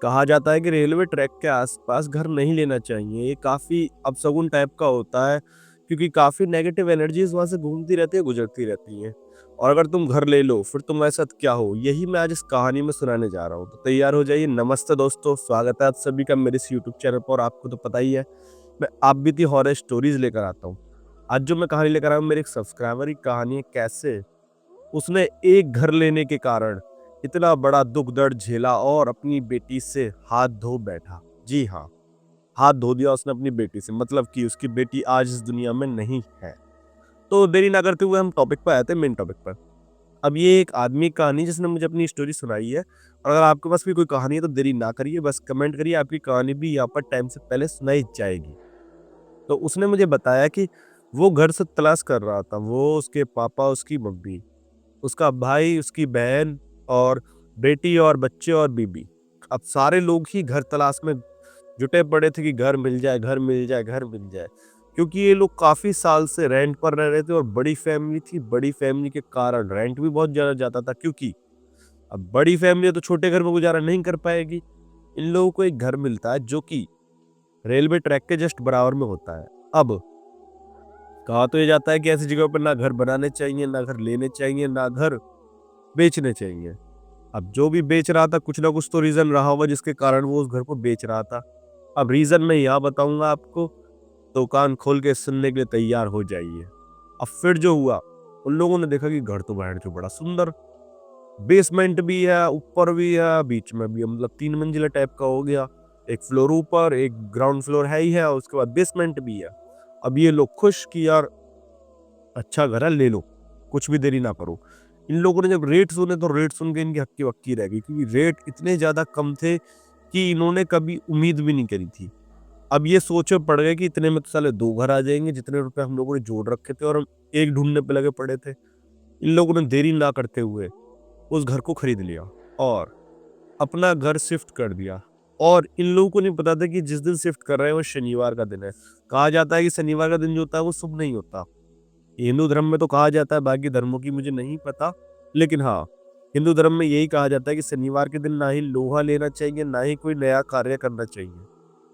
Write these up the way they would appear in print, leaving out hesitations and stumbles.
कहा जाता है कि रेलवे ट्रैक के आसपास घर नहीं लेना चाहिए। ये काफ़ी अपशगुन टाइप का होता है, क्योंकि काफ़ी नेगेटिव एनर्जीज़ वहाँ से घूमती रहती है, गुजरती रहती हैं। और अगर तुम घर ले लो, फिर तुम्हारे साथ क्या हो? यही मैं आज इस कहानी में सुनाने जा रहा हूँ। तो तैयार हो जाइए। नमस्ते दोस्तों, स्वागत है आप सभी का मेरे इस यूट्यूब चैनल पर। और आपको तो पता ही है, मैं आप बीती हॉरर स्टोरीज़ लेकर आता हूँ। आज जो मैं कहानी लेकर आया हूँ, मेरे एक सब्सक्राइबर की कहानी है, कैसे उसने एक घर लेने के कारण इतना बड़ा दुख दर्द झेला और अपनी बेटी से हाथ धो बैठा। जी हाँ, हाथ धो दिया उसने अपनी बेटी से, मतलब कि उसकी बेटी आज इस दुनिया में नहीं है। तो देरी ना करते हुए हम टॉपिक पर आए थे, मेन टॉपिक पर। अब ये एक आदमी की कहानी जिसने मुझे अपनी स्टोरी सुनाई है। और अगर आपके पास भी कोई कहानी है तो देरी ना करिए, बस कमेंट करिए, आपकी कहानी भी यहाँ पर टाइम से पहले सुनाई जाएगी। तो उसने मुझे बताया कि वो घर से तलाश कर रहा था, वो, उसके पापा, उसकी मम्मी, उसका भाई, उसकी बहन और बेटी और बच्चे और बीबी। अब सारे लोग ही घर तलाश में जुटे पड़े थे कि घर मिल जाए, घर मिल जाए, घर मिल जाए। क्योंकि ये लोग काफ़ी साल से रेंट पर रह रहे थे और बड़ी फैमिली थी। बड़ी फैमिली के कारण रेंट भी बहुत ज़्यादा जाता था, क्योंकि अब बड़ी फैमिली है तो छोटे घर में गुज़ारा नहीं कर पाएगी। इन लोगों को एक घर मिलता है जो कि रेलवे ट्रैक के जस्ट बराबर में होता है। अब कहा तो ये जाता है कि ऐसी जगह पर ना घर बनाने चाहिए, ना घर लेने चाहिए, ना घर बेचने चाहिए। अब जो भी बेच रहा था, कुछ ना कुछ तो रीज़न रहा होगा जिसके कारण वो उस घर को बेच रहा था। अब रीज़न मैं यहाँ बताऊँगा आपको, तो कान खोल के सुनने के लिए तैयार हो जाइए। अब फिर जो हुआ, उन लोगों ने देखा कि घर तो जो बड़ा सुंदर, बेसमेंट भी है, ऊपर भी है, बीच में भी है, मतलब 3 मंजिला टाइप का हो गया। एक फ्लोर ऊपर, एक ग्राउंड फ्लोर है ही है, उसके बाद बेसमेंट भी है। अब ये लोग खुश कि यार अच्छा घर है, ले लो, कुछ भी देरी ना करो। इन लोगों ने जब रेट सुने तो रेट सुन के इनकी हक्की-बक्की रह गई, क्योंकि रेट इतने ज़्यादा कम थे कि इन्होंने कभी उम्मीद भी नहीं करी थी। अब ये सोच में पड़ गए कि इतने में तो साले 2 घर आ जाएँगे, जितने रुपए हम लोगों ने जोड़ रखे थे, और हम एक ढूँढने पे लगे पड़े थे। इन लोगों ने देरी ना करते हुए उस घर को खरीद लिया और अपना घर शिफ्ट कर दिया। और इन लोगों को नहीं पता था कि जिस दिन शिफ्ट कर रहे हैं वो शनिवार का दिन है। कहा जाता है कि शनिवार का दिन जो होता है वो शुभ नहीं होता। हिंदू धर्म में तो कहा जाता है, बाकी धर्मों की मुझे नहीं पता। लेकिन हाँ, हिंदू धर्म में यही कहा जाता है कि शनिवार के दिन ना ही लोहा लेना चाहिए, ना ही कोई नया कार्य करना चाहिए।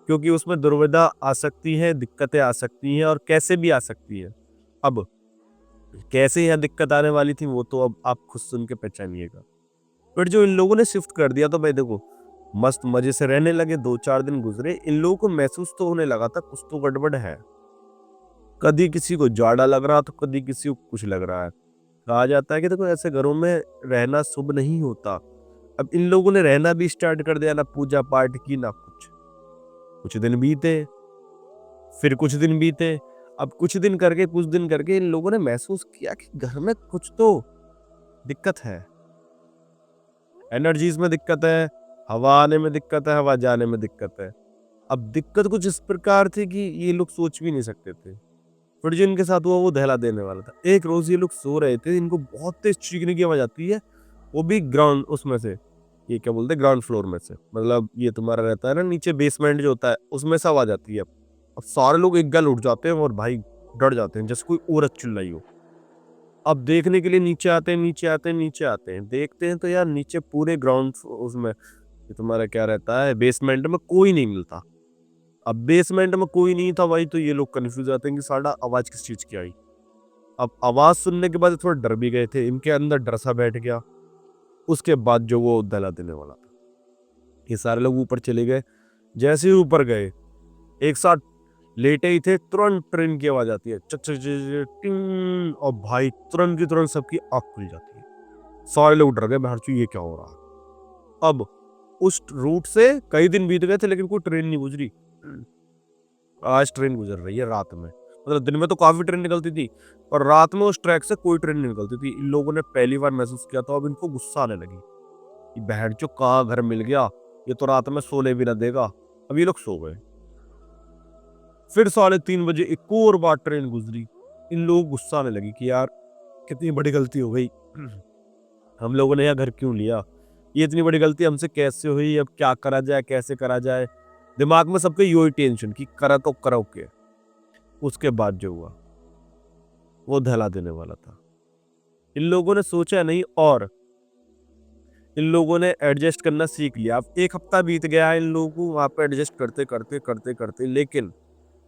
क्योंकि उसमें दुर्विधा आ सकती है, दिक्कतें आ सकती हैं, और कैसे भी आ सकती हैं। अब कैसे यहाँ दिक्कत आने वाली थी वो तो अब आप खुद सुन के पहचानिएगा। बट जो इन लोगों ने शिफ्ट कर दिया तो भाई देखो, मस्त मजे से रहने लगे। 2-4 दिन गुजरे, इन लोगों को महसूस तो होने लगा था कुछ तो गड़बड़ है। कभी किसी को जाड़ा लग रहा तो कभी किसी को कुछ लग रहा है। कहा जाता है कि देखो ऐसे घरों में रहना शुभ नहीं होता। अब इन लोगों ने रहना भी स्टार्ट कर दिया, ना पूजा पाठ की ना कुछ। कुछ दिन बीते, फिर कुछ दिन बीते। अब कुछ दिन करके इन लोगों ने महसूस किया कि घर में कुछ तो दिक्कत है। एनर्जीज में दिक्कत है, हवा आने में दिक्कत है, हवा जाने में दिक्कत है। अब दिक्कत कुछ इस प्रकार थी कि ये लोग सोच भी नहीं सकते थे। फिर जो इनके साथ हुआ वो दहला देने वाला था। एक रोज ये लोग सो रहे थे, इनको बहुत तेज चीखने की आवाज आती है, वो भी ग्राउंड उसमें से, ये क्या बोलते हैं, ग्राउंड फ्लोर में से, मतलब ये तुम्हारा रहता है ना नीचे बेसमेंट जो होता है, उसमें से आवाज आती है। अब सारे लोग एक गल उठ जाते हैं और भाई डर जाते हैं, जैसे कोई औरत चिल्लाई हो। अब देखने के लिए नीचे आते हैं, नीचे आते हैं, नीचे आते हैं, देखते हैं तो यार नीचे पूरे ग्राउंड उसमें, ये तुम्हारा क्या रहता है, बेसमेंट में कोई नहीं मिलता। अब बेसमेंट में कोई नहीं था भाई, तो ये लोग कंफ्यूज आते हैं कि साला आवाज किस चीज की आई। अब आवाज सुनने के बाद थोड़ा डर भी गए थे, इनके अंदर डर सा बैठ गया। उसके बाद जो वो दहला देने वाला था, ये सारे लोग ऊपर चले गए। जैसे ही ऊपर गए, एक साथ लेटे ही थे, तुरंत ट्रेन की आवाज आती है, चक चक चक चक, टिंग, और भाई तुरंत की तुरंत सबकी आंख खुल जाती है। सारे लोग डर गए, बहरचू ये क्या हो रहा है। अब उस रूट से कई दिन बीत गए थे लेकिन कोई ट्रेन नहीं गुजरी। आज ट्रेन गुजर रही है रात में, मतलब दिन में तो काफी ट्रेन निकलती थी, पर रात में उस ट्रैक से कोई ट्रेन नहीं निकलती थी। इन लोगों ने पहली बार महसूस किया, तो अब इनको गुस्सा आने लगी कि बहन चो कहाँ घर मिल गया, ये तो रात में सोने भी ना देगा। अब ये लोग सो गए। फिर 3:30 बजे एक और बार ट्रेन गुजरी। इन लोगों को गुस्सा आने लगी कि यार कितनी बड़ी गलती हो गई, हम लोगों ने यह घर क्यों लिया, ये इतनी बड़ी गलती हमसे कैसे हुई, अब क्या करा जाए, कैसे करा जाए। दिमाग में सबके यही टेंशन कि करा तो करो के। उसके बाद जो हुआ वो दहला देने वाला था। इन लोगों ने सोचा नहीं, और इन लोगों ने एडजस्ट करना सीख लिया। अब 1 हफ्ता बीत गया है इन लोगों को वहाँ पे एडजस्ट करते, लेकिन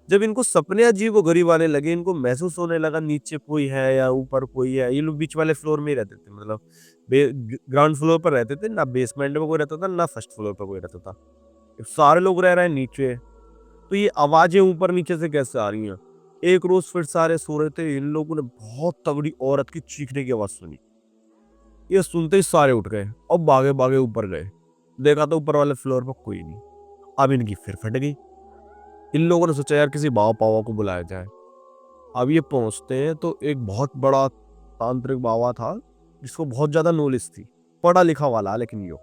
जब इनको सपने अजीबो-गरीब आने लगे, इनको महसूस होने लगा नीचे कोई है या ऊपर कोई है। ये लोग बीच वाले फ्लोर में ही रहते थे, मतलब ग्राउंड फ्लोर पर रहते थे, ना बेसमेंट में कोई रहता था, ना फर्स्ट फ्लोर पर कोई रहता था। सारे लोग रह रहे हैं नीचे, तो ये आवाजें ऊपर नीचे से कैसे आ रही हैं? एक रोज फिर सारे सो रहे थे, इन लोगों ने बहुत तगड़ी औरत की चीखने की आवाज सुनी। ये सुनते ही सारे उठ गए और भागे भागे ऊपर गए। देखा तो ऊपर वाले फ्लोर पर कोई नहीं। अब इनकी फिर फट गई। इन लोगों ने सोचा यार किसी बाबा पावा को बुलाया जाए। अब ये पहुंचते हैं तो एक बहुत बड़ा तांत्रिक बाबा था जिसको बहुत ज्यादा नॉलेज थी, पढ़ा लिखा वाला, लेकिन यो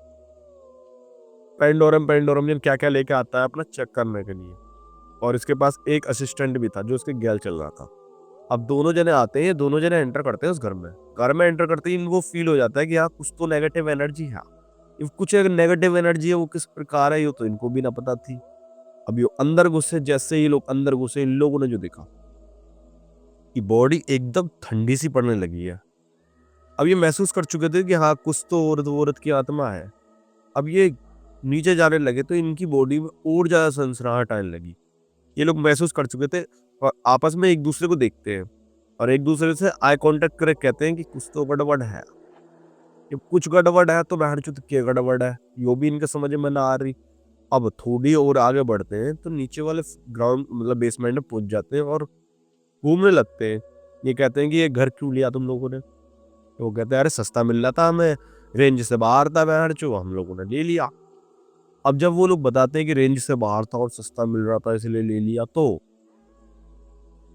पेंडोरम पेंडोरम क्या क्या लेके आता है अपना चेक करने के लिए। और इसके पास एक असिस्टेंट भी था जो उसके गैल चल रहा था। अब दोनों जने आते हैं, दोनों जने एंटर करते हैं उस घर में। घर में एंटर करते ही इनको फील हो जाता है कि हाँ कुछ तो नेगेटिव एनर्जी है। ये कुछ एक नेगेटिव एनर्जी है, वो किस प्रकार है ये तो इनको भी ना पता थी। अब ये अंदर घुसे, जैसे ये लोग अंदर घुसे, इन लोगों ने जो देखा कि बॉडी एकदम ठंडी सी पड़ने लगी है। अब ये महसूस कर चुके थे कि हाँ कुछ तो औरत की आत्मा है। अब ये नीचे जाने लगे तो इनकी बॉडी में और ज्यादा सनसनाहट आने लगी। ये लोग महसूस कर चुके थे और आपस में एक दूसरे को देखते हैं और एक दूसरे से आई कांटेक्ट करके कहते हैं कि कुछ तो गड़बड़ है। ये कुछ गड़बड़ है तो बहन चुत क्या गड़बड़ है, यो भी इनके समझ में ना आ रही। अब थोड़ी और आगे बढ़ते हैं तो नीचे वाले ग्राउंड मतलब बेसमेंट में पहुंच जाते हैं और घूमने लगते हैं। ये कहते हैं कि ये घर क्यों लिया तुम लोगों ने? तो वो कहते हैं अरे सस्ता मिल रहा था, हमें रेंज से बाहर था बहन चो, हम लोगों ने ले लिया। अब जब वो लोग बताते हैं कि रेंज से बाहर था और सस्ता मिल रहा था इसलिए ले लिया, तो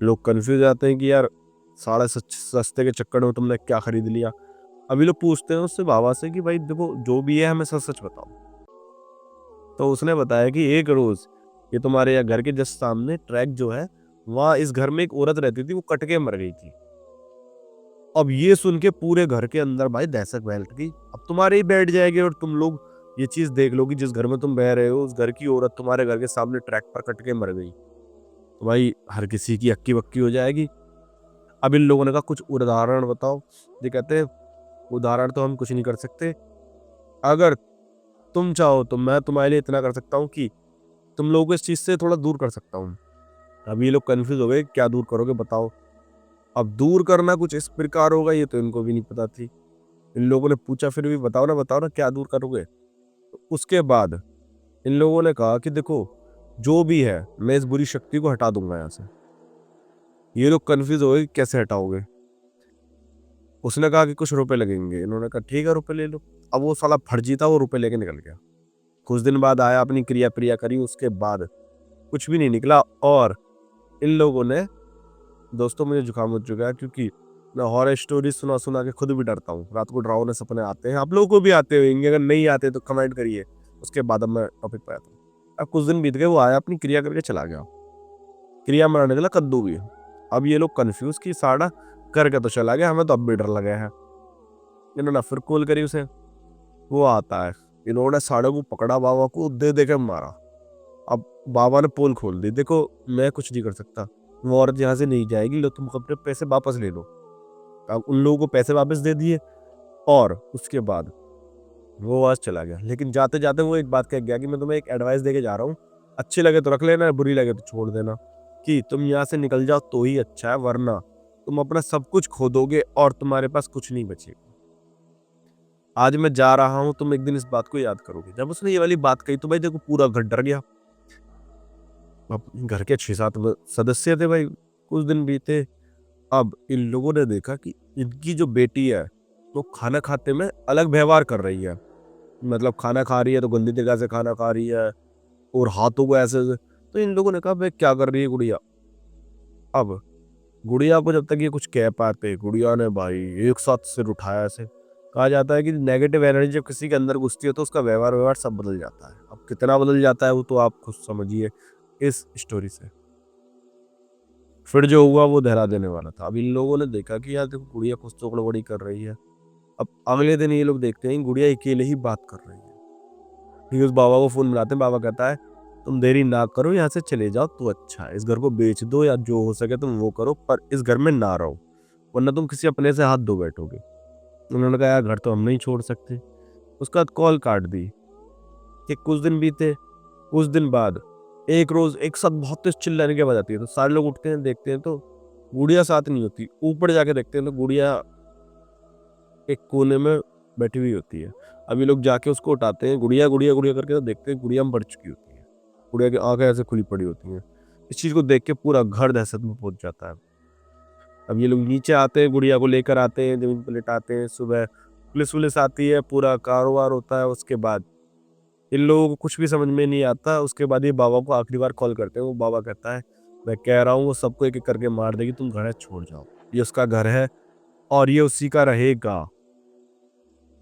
लोग कंफ्यूज जाते हैं कि यार साढ़े सस्ते के चक्कर में तुमने क्या खरीद लिया। अभी लोग पूछते हैं उससे बाबा से कि भाई देखो जो भी है हमें सच सच बताओ। तो उसने बताया कि एक रोज ये तुम्हारे यहाँ घर के जस्ट सामने ट्रैक जो है, वहाँ इस घर में एक औरत रहती थी, वो कट के मर गई थी। अब ये सुन के पूरे घर के अंदर भाई दहशत फैल गई। अब तुम्हारे ही बैठ जाएगी और तुम लोग ये चीज देख लो कि जिस घर में तुम बह रहे हो उस घर की औरत तुम्हारे घर के सामने ट्रैक पर कट के मर गई, तो भाई हर किसी की अक्की बक्की हो जाएगी। अब इन लोगों ने कहा कुछ उदाहरण बताओ। ये कहते हैं उदाहरण तो हम कुछ नहीं कर सकते, अगर तुम चाहो तो मैं तुम्हारे लिए इतना कर सकता हूँ कि तुम लोगों को इस चीज से थोड़ा दूर कर सकता हूँ। अब ये लोग कंफ्यूज हो गए, क्या दूर करोगे बताओ। अब दूर करना कुछ इस प्रकार होगा ये तो इनको भी नहीं पता थी। इन लोगों ने पूछा फिर भी बताओ ना क्या दूर करोगे। तो उसके बाद इन लोगों ने कहा कि देखो जो भी है मैं इस बुरी शक्ति को हटा दूंगा यहाँ से। ये लोग कंफ्यूज हो गए कि कैसे हटाओगे। उसने कहा कि कुछ रुपए लगेंगे। इन्होंने कहा ठीक है रुपए ले लो। अब वो साला फर्जी था, वो रुपए लेके निकल गया। कुछ दिन बाद आया, अपनी क्रिया प्रिया करी, उसके बाद कुछ भी नहीं निकला। और इन लोगों ने, दोस्तों मुझे जुकाम हो चुका है क्योंकि मैं हॉरर स्टोरी सुना सुना के खुद भी डरता हूँ। रात को डरावने सपने आते हैं, आप लोगों को भी आते होंगे, अगर नहीं आते तो कमेंट करिए। उसके बाद अब मैं टॉपिक पे आता हूँ। अब कुछ दिन बीत गए, वो आया अपनी क्रिया करके चला गया। क्रिया में निकला कद्दू भी। अब ये लोग कंफ्यूज कि साड़ा करके तो चला गया, हमें तो अब भी डर लगा है। इन्होंने फिर कॉल करी उसे, वो आता है। इन्होंने साड़े को पकड़ा, बाबा को दे दे के मारा। अब बाबा ने पोल खोल दी, देखो मैं कुछ नहीं कर सकता, वो औरत यहाँ से नहीं जाएगी, लो तुम अपने पैसे वापस ले लो। अब उन लोगों को पैसे वापस दे दिए और उसके बाद वो आज चला गया। लेकिन जाते जाते वो एक बात कह गया कि मैं तुम्हें एक एडवाइस देके जा रहा हूँ, अच्छी लगे तो रख लेना, बुरी लगे तो छोड़ देना, कि तुम यहाँ से निकल जाओ तो ही अच्छा है, वरना तुम अपना सब कुछ खो दोगे और तुम्हारे पास कुछ नहीं बचेगा। आज मैं जा रहा हूँ, तुम एक दिन इस बात को याद करोगे। जब उसने ये वाली बात कही तो भाई देखो पूरा घर डर गया। अब घर के 6-7 सदस्य थे भाई। कुछ दिन बीते, अब इन लोगों ने देखा कि इनकी जो बेटी है वो खाना खाते में अलग व्यवहार कर रही है। मतलब खाना खा रही है तो गंदी जगह से खाना खा रही है और हाथों को ऐसे। तो इन लोगों ने कहा भाई क्या कर रही है गुड़िया। अब गुड़िया को जब तक ये कुछ कह पाते, गुड़िया ने भाई एक साथ सिर उठाया ऐसे। कहा जाता है कि नेगेटिव एनर्जी जब किसी के अंदर घुसती है तो उसका व्यवहार व्यवहार सब बदल जाता है। अब कितना बदल जाता है वो तो आप खुद समझिए इस स्टोरी से। फिर जो हुआ वो दोहरा देने वाला था। अब इन लोगों ने देखा कि यार देखो गुड़िया कुछ तो गड़बड़ी कर रही है। अब अगले दिन ये लोग देखते हैं गुड़िया अकेले ही बात कर रही है। फिर उस बाबा को फोन मिलाते हैं, बाबा कहता है तुम देरी ना करो, यहाँ से चले जाओ तो अच्छा है, इस घर को बेच दो या जो हो सके तुम वो करो, पर इस घर में ना रहो, वरना तुम किसी अपने से हाथ धो बैठोगे। उन्होंने कहा यार घर तो हम नहीं छोड़ सकते। उसके बाद कॉल काट दी। कि कुछ दिन बीते, कुछ दिन बाद एक रोज एक साथ बहुत तेज चिल्लाने की आवाज आती है, तो सारे लोग उठते हैं, देखते हैं तो गुड़िया साथ नहीं होती। ऊपर जाके देखते हैं तो गुड़िया एक कोने में बैठी हुई होती है। अब ये लोग जाके उसको उठाते हैं, गुड़िया गुड़िया गुड़िया करके, तो देखते हैं गुड़िया मर चुकी होती है। गुड़िया की आंखें ऐसे खुली पड़ी होती हैं। इस चीज को देख के पूरा घर दहशत में पहुंच जाता है। अब ये लोग नीचे आते हैं, गुड़िया को लेकर आते हैं, जमीन पर लिटाते हैं। सुबह पुलिस वुलिस आती है, पूरा कारोबार होता है। उसके बाद इन लोगों को कुछ भी समझ में नहीं आता। उसके बाद ये बाबा को आखिरी बार कॉल करते हैं। वो बाबा कहता है, मैं कह रहा हूँ वो सबको एक एक करके मार देगी, तुम घर छोड़ जाओ। ये उसका घर है और ये उसी का रहेगा।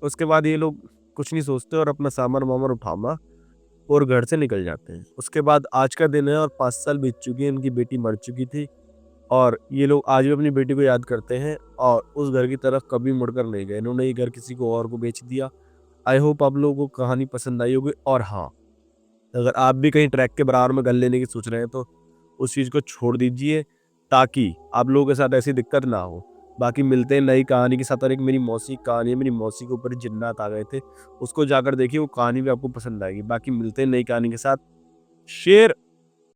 उसके बाद ये लोग कुछ नहीं सोचते और अपना सामान वामान उठामा और घर से निकल जाते हैं। उसके बाद आज का दिन है और 5 साल बीत चुकी है। इनकी बेटी मर चुकी थी और ये लोग आज भी अपनी बेटी को याद करते हैं और उस घर की तरफ कभी मुड़कर नहीं गए। इन्होंने ये घर किसी को और को बेच दिया। आई होप आप लोगों को कहानी पसंद आई होगी। और हाँ, अगर आप भी कहीं ट्रैक के बराबर में घर लेने की सोच रहे हैं तो उस चीज़ को छोड़ दीजिए, ताकि आप लोगों के साथ ऐसी दिक्कत ना हो। बाकी मिलते हैं नई कहानी के साथ। और एक मेरी मौसी की कहानी है, मेरी मौसी के ऊपर जिन्नात आ गए थे, उसको जाकर देखिए, वो कहानी भी आपको पसंद आएगी। बाकी मिलते हैं नई कहानी के साथ। शेर